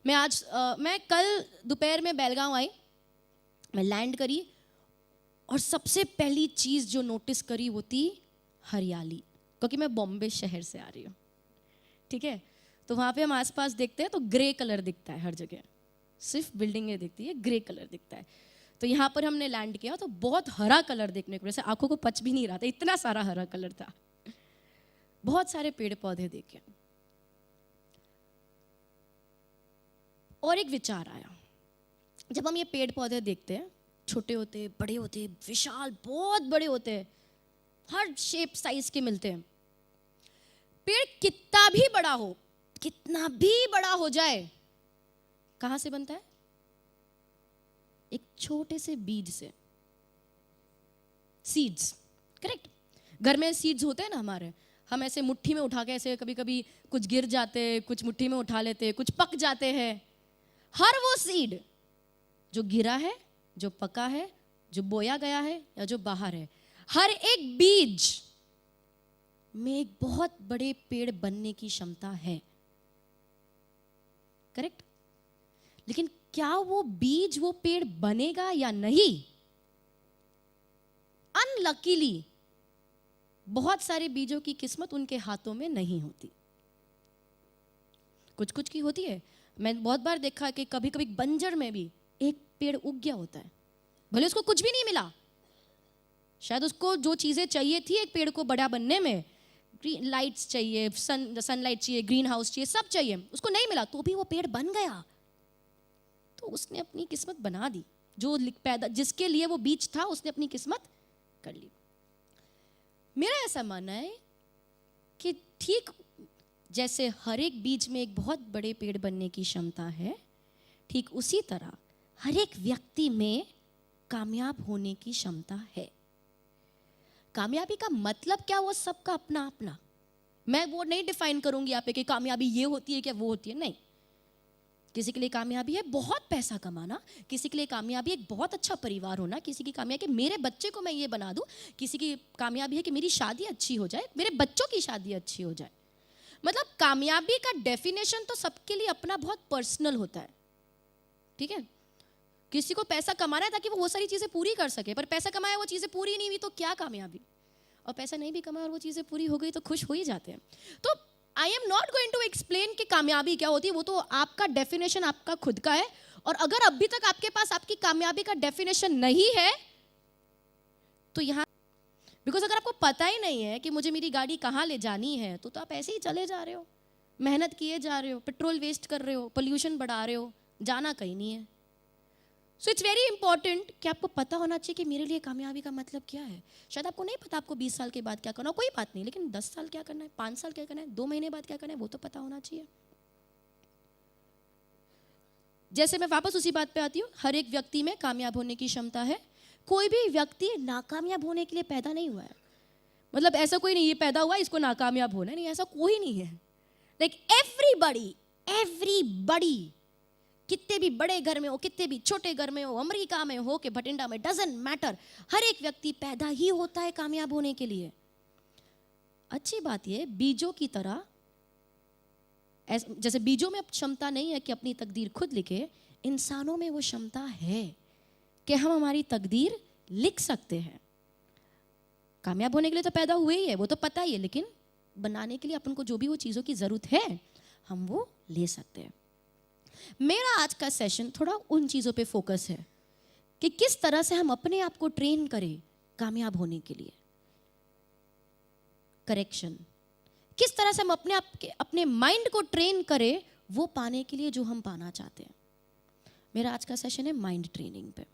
मैं कल दोपहर में बेलगांव आई, मैं लैंड करी और सबसे पहली चीज़ जो नोटिस करी वो थी हरियाली, क्योंकि मैं बॉम्बे शहर से आ रही हूँ, ठीक है। तो वहाँ पे हम आसपास देखते हैं तो ग्रे कलर दिखता है हर जगह, सिर्फ बिल्डिंगें दिखती है, ग्रे कलर दिखता है। तो यहाँ पर हमने लैंड किया तो बहुत हरा कलर देखने को, जैसे आंखों को पच भी नहीं रहा था, इतना सारा हरा कलर था। बहुत सारे पेड़ पौधे देखे और एक विचार आया, जब हम ये पेड़ पौधे देखते हैं, छोटे होते, बड़े होते, विशाल, बहुत बड़े होते हैं, हर शेप साइज के मिलते हैं। पेड़ कितना भी बड़ा हो, कितना भी बड़ा हो जाए, कहां से बनता है? एक छोटे से बीज से, सीड्स, करेक्ट। घर में सीड्स होते हैं ना हमारे, हम ऐसे मुट्ठी में उठा के ऐसे कभी कभी कुछ गिर जाते, कुछ मुट्ठी में उठा लेते, कुछ पक जाते हैं। हर वो सीड जो गिरा है, जो पका है, जो बोया गया है या जो बाहर है, हर एक बीज में एक बहुत बड़े पेड़ बनने की क्षमता है, करेक्ट। लेकिन क्या वो बीज वो पेड़ बनेगा या नहीं? अनलकीली बहुत सारे बीजों की किस्मत उनके हाथों में नहीं होती, कुछ कुछ की होती है। मैं बहुत बार देखा कि कभी कभी बंजर में भी एक पेड़ उग गया होता है, भले उसको कुछ भी नहीं मिला, शायद उसको जो चीजें चाहिए थी एक पेड़ को बड़ा बनने में, लाइट्स चाहिए, सनलाइट चाहिए, ग्रीन हाउस चाहिए, सब चाहिए, उसको नहीं मिला तो भी वो पेड़ बन गया। तो उसने अपनी किस्मत बना दी, जो पैदा जिसके लिए वो बीज था उसने अपनी किस्मत कर ली। मेरा ऐसा मानना है कि ठीक जैसे हर एक बीज में एक बहुत बड़े पेड़ बनने की क्षमता है, ठीक उसी तरह हर एक व्यक्ति में कामयाब होने की क्षमता है। कामयाबी का मतलब क्या, वो सबका अपना अपना, मैं वो नहीं डिफाइन करूंगी यहाँ पे कि कामयाबी ये होती है क्या वो होती है, नहीं। किसी के लिए कामयाबी है बहुत पैसा कमाना, किसी के लिए कामयाबी एक बहुत अच्छा परिवार होना, किसी की कामयाबी कि मेरे बच्चे को मैं ये बना दूं, किसी की कामयाबी है कि मेरी शादी अच्छी हो जाए, मेरे बच्चों की शादी अच्छी हो जाए। मतलब कामयाबी का डेफिनेशन तो सबके लिए अपना बहुत पर्सनल होता है, ठीक है। किसी को पैसा कमाना है ताकि वो सारी चीजें पूरी कर सके, पर पैसा कमाया वो चीजें पूरी नहीं हुई तो क्या कामयाबी, और पैसा नहीं भी कमाया और वो चीजें पूरी हो गई तो खुश हो ही जाते हैं। तो I am not going to explain कि कामयाबी क्या होती है, वो तो आपका डेफिनेशन आपका खुद का है। और अगर अभी तक आपके पास आपकी कामयाबी का डेफिनेशन नहीं है तो यहाँ, बिकॉज अगर आपको पता ही नहीं है कि मुझे मेरी गाड़ी कहाँ ले जानी है तो आप ऐसे ही चले जा रहे हो, मेहनत किए जा रहे हो, पेट्रोल वेस्ट कर रहे हो, पोल्यूशन बढ़ा रहे हो, जाना कहीं नहीं है। सो इट्स वेरी इंपॉर्टेंट कि आपको पता होना चाहिए कि मेरे लिए कामयाबी का मतलब क्या है। शायद आपको नहीं पता आपको 20 साल के बाद क्या करना, कोई बात नहीं, लेकिन 10 साल क्या करना है, 5 साल क्या करना है, 2 महीने बाद क्या करना है, वो तो पता होना चाहिए। जैसे मैं वापस उसी बात पे आती हूँ, हर एक व्यक्ति में कामयाब होने की क्षमता है। कोई भी व्यक्ति नाकामयाब होने के लिए पैदा नहीं हुआ है, मतलब ऐसा कोई नहीं ये पैदा हुआ इसको नाकामयाब होना, नहीं, ऐसा कोई नहीं है। लाइक एवरीबडी, कितने भी बड़े घर में हो, कितने भी छोटे घर में हो, अमेरिका में हो कि भटिंडा में, डजंट मैटर, हर एक व्यक्ति पैदा ही होता है कामयाब होने के लिए। अच्छी बात यह, बीजों की तरह, जैसे बीजों में क्षमता नहीं है कि अपनी तकदीर खुद लिखे, इंसानों में वो क्षमता है कि हम हमारी तकदीर लिख सकते हैं। कामयाब होने के लिए तो पैदा हुए ही है, वो तो पता ही है, लेकिन बनाने के लिए अपन को जो भी वो चीज़ों की ज़रूरत है हम वो ले सकते हैं। मेरा आज का सेशन थोड़ा उन चीज़ों पे फोकस है कि किस तरह से हम अपने आप को ट्रेन करें कामयाब होने के लिए। करेक्शन, किस तरह से हम अपने माइंड को ट्रेन करें वो पाने के लिए जो हम पाना चाहते हैं। मेरा आज का सेशन है माइंड ट्रेनिंग पे,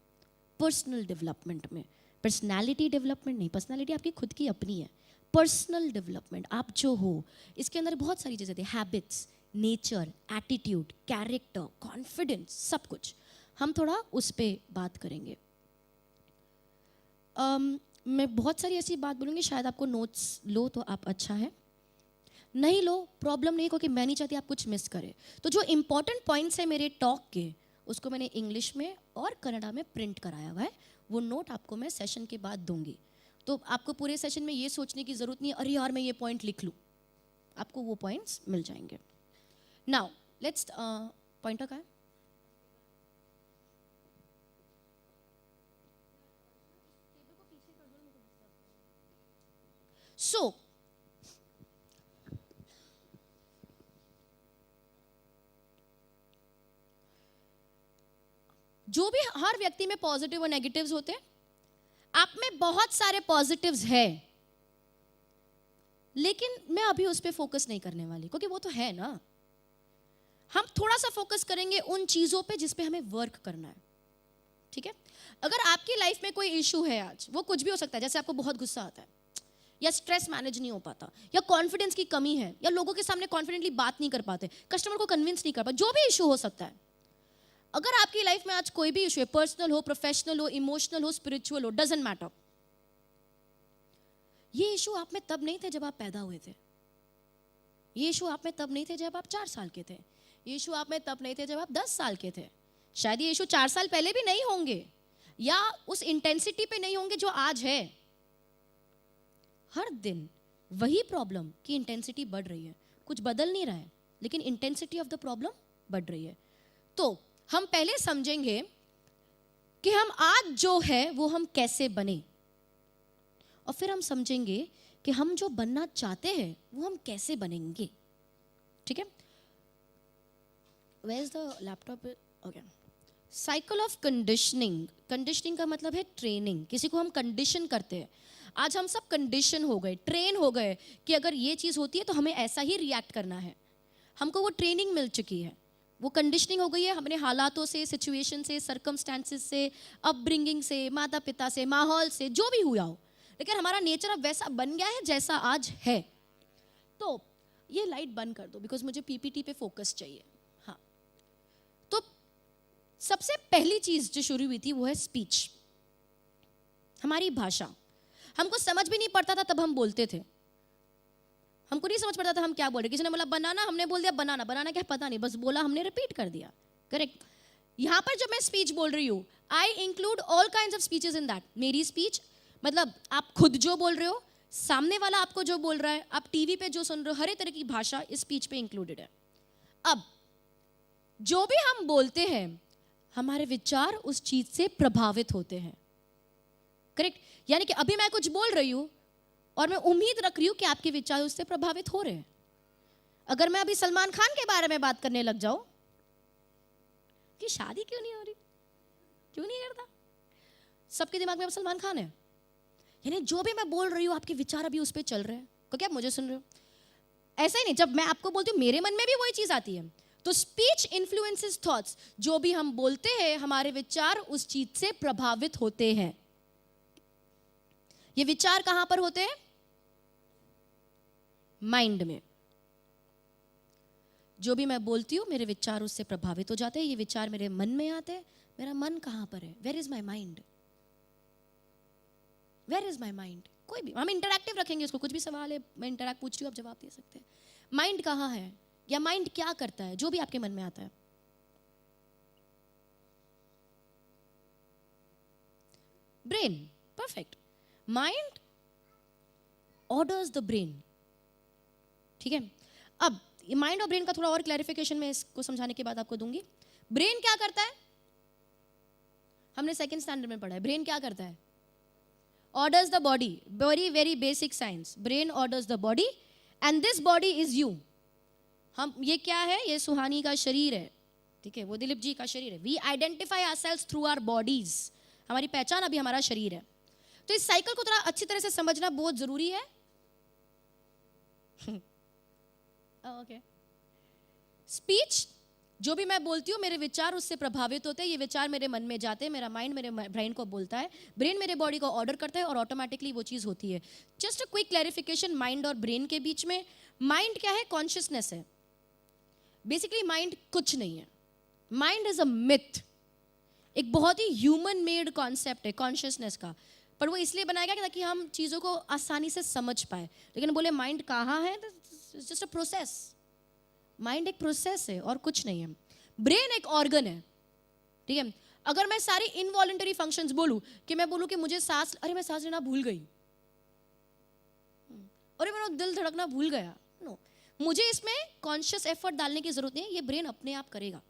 पर्सनल डेवलपमेंट में। पर्सनालिटी डेवलपमेंट नहीं, पर्सनालिटी आपकी खुद की अपनी है। पर्सनल डेवलपमेंट, आप जो हो, इसके अंदर बहुत सारी चीज़ें थी, habits, nature, attitude, character, confidence, सब कुछ। हम थोड़ा उस पर बात करेंगे। मैं बहुत सारी ऐसी बात बोलूँगी, शायद आपको नोट्स लो तो आप अच्छा है, नहीं लो प्रॉब्लम नहीं, क्योंकि मैं नहीं चाहती आप कुछ मिस करें। तो जो इंपॉर्टेंट पॉइंट्स है मेरे टॉक के, उसको मैंने इंग्लिश में और कन्नड़ा में प्रिंट कराया हुआ है, वो नोट आपको मैं सेशन के बाद दूंगी। तो आपको पूरे सेशन में ये सोचने की ज़रूरत नहीं अरे यार मैं ये पॉइंट लिख लूँ, आपको वो पॉइंट्स मिल जाएंगे। नाउ लेट्स पॉइंटर कहाँ है? सो जो भी हर व्यक्ति में पॉजिटिव और नेगेटिव्स होते हैं, आप में बहुत सारे पॉजिटिव्स है, लेकिन मैं अभी उस पर फोकस नहीं करने वाली, क्योंकि वो तो है ना। हम थोड़ा सा फोकस करेंगे उन चीजों पे जिस पे हमें वर्क करना है, ठीक है? अगर आपकी लाइफ में कोई इशू है आज, वो कुछ भी हो सकता है, जैसे आपको बहुत गुस्सा आता है, या स्ट्रेस मैनेज नहीं हो पाता, या कॉन्फिडेंस की कमी है, या लोगों के सामने कॉन्फिडेंटली बात नहीं कर पाते, कस्टमर को कन्विंस नहीं कर पाते, जो भी इशू हो सकता है। अगर आपकी लाइफ में आज कोई भी इशू है, पर्सनल हो, प्रोफेशनल हो, इमोशनल हो, स्पिरिचुअल हो, डजंट मैटर, ये इशू आप में तब नहीं थे जब आप पैदा हुए थे, ये इशू आप में तब नहीं थे जब आप 4 साल के थे, ये इशू आप में तब नहीं थे जब आप 10 साल के थे, शायद ये इशू 4 साल पहले भी नहीं होंगे, या उस इंटेंसिटी पे नहीं होंगे जो आज है। हर दिन वही प्रॉब्लम की इंटेंसिटी बढ़ रही है, कुछ बदल नहीं रहा है, लेकिन इंटेंसिटी ऑफ द प्रॉब्लम बढ़ रही है। तो हम पहले समझेंगे कि हम आज जो है वो हम कैसे बने, और फिर हम समझेंगे कि हम जो बनना चाहते हैं वो हम कैसे बनेंगे, ठीक है? Where is the laptop? Okay. Cycle of conditioning. Conditioning का मतलब है ट्रेनिंग, किसी को हम कंडीशन करते हैं। आज हम सब कंडीशन हो गए, ट्रेन हो गए कि अगर ये चीज़ होती है तो हमें ऐसा ही रिएक्ट करना है। हमको वो ट्रेनिंग मिल चुकी है, वो कंडीशनिंग हो गई है हमने हालातों से, सिचुएशन से, सर्कमस्टेंसेस से, अपब्रिंगिंग से, माता पिता से, माहौल से, जो भी हुआ हो, लेकिन हमारा नेचर अब वैसा बन गया है जैसा आज है। तो ये लाइट बंद कर दो, बिकॉज मुझे पीपीटी पे फोकस चाहिए। हाँ, तो सबसे पहली चीज जो शुरू हुई थी वो है स्पीच, हमारी भाषा। हमको समझ भी नहीं पड़ता था तब हम बोलते थे, हमको नहीं समझ पड़ता था हम क्या बोल रहे। किसी ने बोला बनाना, हमने बोल दिया बनाना। बनाना क्या पता नहीं, बस बोला, हमने रिपीट कर दिया। करेक्ट। यहां पर जब मैं स्पीच बोल रही हूं, I include all kinds of speeches in that. मेरी स्पीच मतलब आप खुद जो बोल रहे हो, सामने वाला आपको जो बोल रहा है, आप टीवी पे जो सुन रहे हो, हर एक तरह की भाषा इस स्पीच पे इंक्लूडेड है। अब जो भी हम बोलते हैं, हमारे विचार उस चीज से प्रभावित होते हैं। करेक्ट। यानी कि अभी मैं कुछ बोल रही हूं और मैं उम्मीद रख रही हूं कि आपके विचार उससे प्रभावित हो रहे हैं। अगर मैं अभी सलमान खान के बारे में बात करने लग जाऊं कि शादी क्यों नहीं हो रही, क्यों नहीं करता, सबके दिमाग में अब सलमान खान है। यानी जो भी मैं बोल रही हूं आपके विचार अभी उस पर चल रहे हैं, क्योंकि आप मुझे सुन रहे हो। ऐसा ही नहीं, जब मैं आपको बोलती हूँ मेरे मन में भी वही चीज आती है। तो स्पीच इन्फ्लुएंसेस थॉट्स, जो भी हम बोलते हैं हमारे विचार उस चीज से प्रभावित होते हैं। ये विचार कहां पर होते हैं? माइंड में। जो भी मैं बोलती हूं मेरे विचार उससे प्रभावित हो जाते हैं, ये विचार मेरे मन में आते हैं। मेरा मन कहां पर है? Where is my mind? Where is my mind? कोई भी, हम इंटरैक्टिव रखेंगे इसको, कुछ भी सवाल है मैं इंटरैक्ट पूछ रही हूं, आप जवाब दे सकते हैं। माइंड कहां है, या माइंड क्या करता है? जो भी आपके मन में आता है। Brain, perfect. Mind orders the brain, ठीक है। अब माइंड और ब्रेन का थोड़ा और क्लैरिफिकेशन मैं इसको समझाने के बाद आपको दूंगी। ब्रेन क्या करता है? हमने सेकंड स्टैंडर्ड में पढ़ा है। ब्रेन क्या करता है? Orders the body. Very very basic science. Brain orders the body and this body is you. हम, ये क्या है? ये सुहानी का शरीर है, ठीक है, वो दिलीप जी का शरीर है। We identify ourselves through our bodies. हमारी पहचान अभी हमारा शरीर है। तो इस साइकिल को थोड़ा अच्छी तरह से समझना बहुत जरूरी है। ओके। स्पीच, जो भी मैं बोलती हूँ मेरे विचार उससे प्रभावित होते हैं। ये विचार मेरे मन में जाते हैं, मेरा माइंड मेरे ब्रेन को बोलता है, ब्रेन मेरे बॉडी को ऑर्डर करता है और ऑटोमेटिकली वो चीज होती है। Just a quick clarification mind और ब्रेन के बीच में। माइंड क्या है? कॉन्शियसनेस है। बेसिकली माइंड कुछ नहीं है। माइंड इज अ मिथ, एक बहुत ही ह्यूमन मेड कॉन्सेप्ट है कॉन्शियसनेस का, पर वो इसलिए बनाया गया ताकि हम चीजों को आसानी से समझ पाए। लेकिन बोले माइंड कहाँ है? Just a process. माइंड एक प्रोसेस है और कुछ नहीं है। ब्रेन एक ऑर्गन है, ठीक है। अगर मैं सारी इनवॉलंटरी फंक्शंस बोलूं, कि मैं बोलूं कि मुझे सांस, अरे मैं सांस लेना भूल गई, अरे मेरा दिल धड़कना भूल गया, नो, मुझे इसमें कॉन्शियस एफर्ट डालने की जरूरत नहीं है, ये ब्रेन अपने आप करेगा।